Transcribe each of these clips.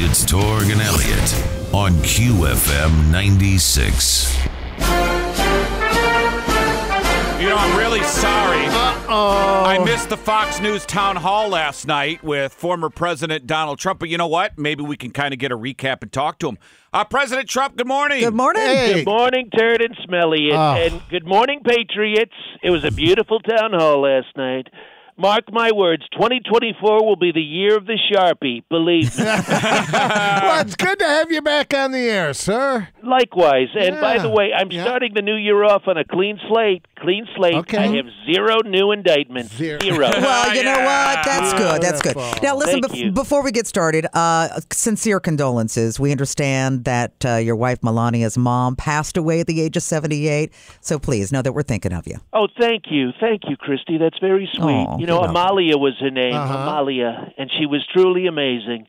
It's Torg and Elliott on QFM 96. You know, I'm really sorry. I missed the Fox News town hall last night with former President Donald Trump. But you know what? Maybe we can kind of get a recap and talk to him. President Trump, good morning. Good morning. Hey. Good morning, Turd and Smelly. And good morning, Patriots. It was a beautiful town hall last night. Mark my words, 2024 will be the year of the Sharpie, believe me. Well, it's good to have you back on the air, sir. Likewise. And by the way, I'm starting the new year off on a clean slate. Okay. I have zero new indictments. Zero. Well, you know what? That's good. That's good. Now, listen, Thank you. before we get started, sincere condolences. We understand that your wife, Melania's mom, passed away at the age of 78. So please know that we're thinking of you. Oh, thank you. Thank you, Christy. That's very sweet. Oh, you know, you're welcome. Amalia was her name, Amalia, and she was truly amazing.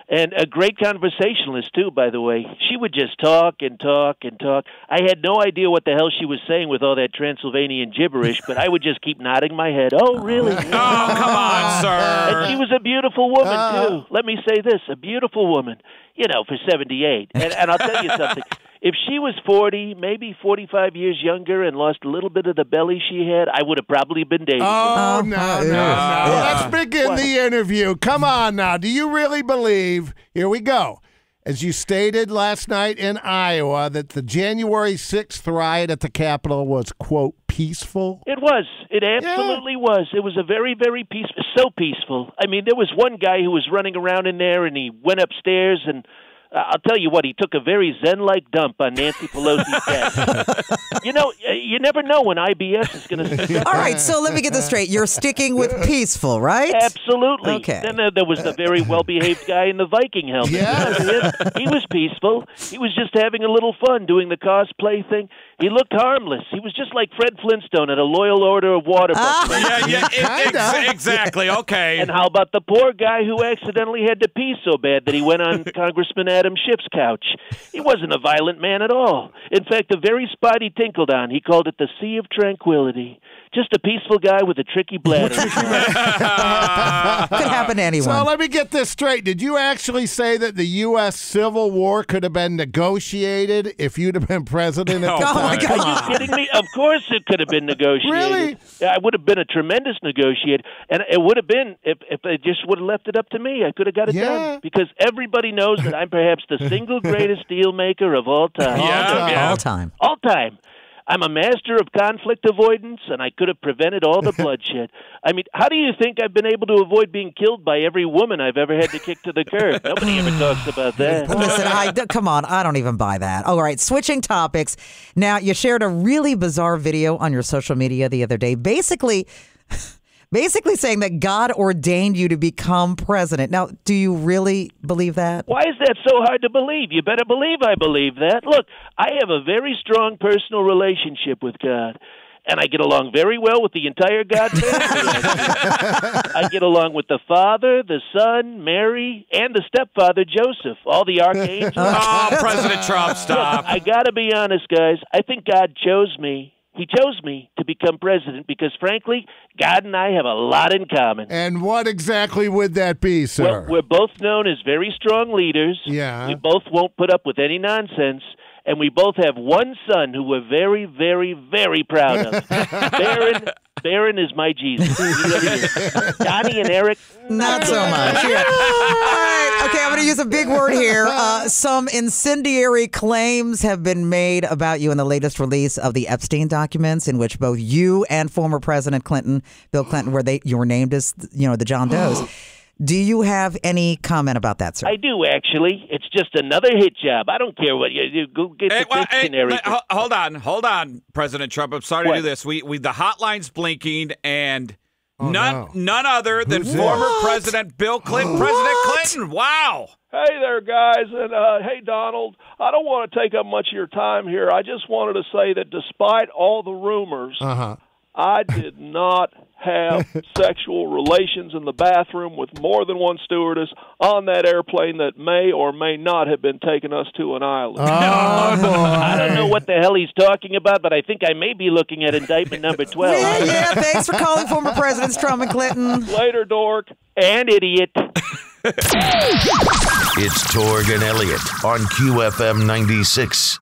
And a great conversationalist, too, by the way. She would just talk and talk and talk. I had no idea what the hell she was saying with all that Transylvanian gibberish, but I would just keep nodding my head. Oh, really? Oh, come on, sir. And she was a beautiful woman, too. Let me say this, a beautiful woman, you know, for 78. And I'll tell you something. If she was 40, maybe 45 years younger and lost a little bit of the belly she had, I would have probably been dating her. Oh, no. Let's begin the interview. Come on now. Do you really believe, here we go, as you stated last night in Iowa, that the January 6th riot at the Capitol was, quote, peaceful? It was. It absolutely was. It was a very, very peaceful, so peaceful. I mean, there was one guy who was running around in there, and he went upstairs, and I'll tell you what, he took a very Zen-like dump on Nancy Pelosi's desk. You know, you never know when IBS is going to... All right, so let me get this straight. You're sticking with peaceful, right? Absolutely. Okay. Then there was the very well-behaved guy in the Viking helmet. Yes. Remember him? He was peaceful. He was just having a little fun doing the cosplay thing. He looked harmless. He was just like Fred Flintstone at a Loyal Order of Water Buffalo. Exactly. Okay. And how about the poor guy who accidentally had to pee so bad that he went on Congressman Adam Schiff's couch? He wasn't a violent man at all. In fact, the very spot he tinkled on, he called it the Sea of Tranquility. Just a peaceful guy with a tricky bladder. Could happen to anyone. So let me get this straight. Did you actually say that the U.S. Civil War could have been negotiated if you'd have been president at the Oh, my time? God. Are you kidding me? Of course it could have been negotiated. Really? I would have been a tremendous negotiator. And it would have been, if they just would have left it up to me, I could have got it done. Because everybody knows that I'm perhaps the single greatest deal maker of all time. All time. All time. I'm a master of conflict avoidance, and I could have prevented all the bloodshed. I mean, how do you think I've been able to avoid being killed by every woman I've ever had to kick to the curb? Nobody ever talks about that. Listen, come on. I don't even buy that. All right, switching topics. Now, you shared a really bizarre video on your social media the other day, basically saying that God ordained you to become president. Now, do you really believe that? Why is that so hard to believe? You better believe I believe that. Look, I have a very strong personal relationship with God. And I get along very well with the entire God family. I get along with the Father, the Son, Mary, and the stepfather, Joseph, all the archangels. Oh, President Trump, stop. Look, I got to be honest, guys. I think God chose me. He chose me to become president because, frankly, God and I have a lot in common. And what exactly would that be, sir? Well, we're both known as very strong leaders. Yeah. We both won't put up with any nonsense. And we both have one son who we're very, very, very proud of. Barron is my Jesus. He really is. Donnie and Eric, Not so much. Yeah. All right. Okay, I'm going to use a big word here. Some incendiary claims have been made about you in the latest release of the Epstein documents, in which both you and former President Clinton, Bill Clinton, you were named as, the John Does. Do you have any comment about that, sir? I do, actually. It's just another hit job. I don't care what you go get the dictionary. Hold on, President Trump. I'm sorry to do this. We the hotline's blinking, and none other than former President Bill Clinton. President Clinton. Wow. Hey there, guys, and hey, Donald. I don't want to take up much of your time here. I just wanted to say that despite all the rumors, I did not have sexual relations in the bathroom with more than one stewardess on that airplane that may or may not have been taking us to an island. Oh, boy. I don't know what the hell he's talking about, but I think I may be looking at indictment number 12. Yeah, thanks for calling former Presidents Trump and Clinton. Later, dork. And idiot. It's Torg and Elliott on QFM 96.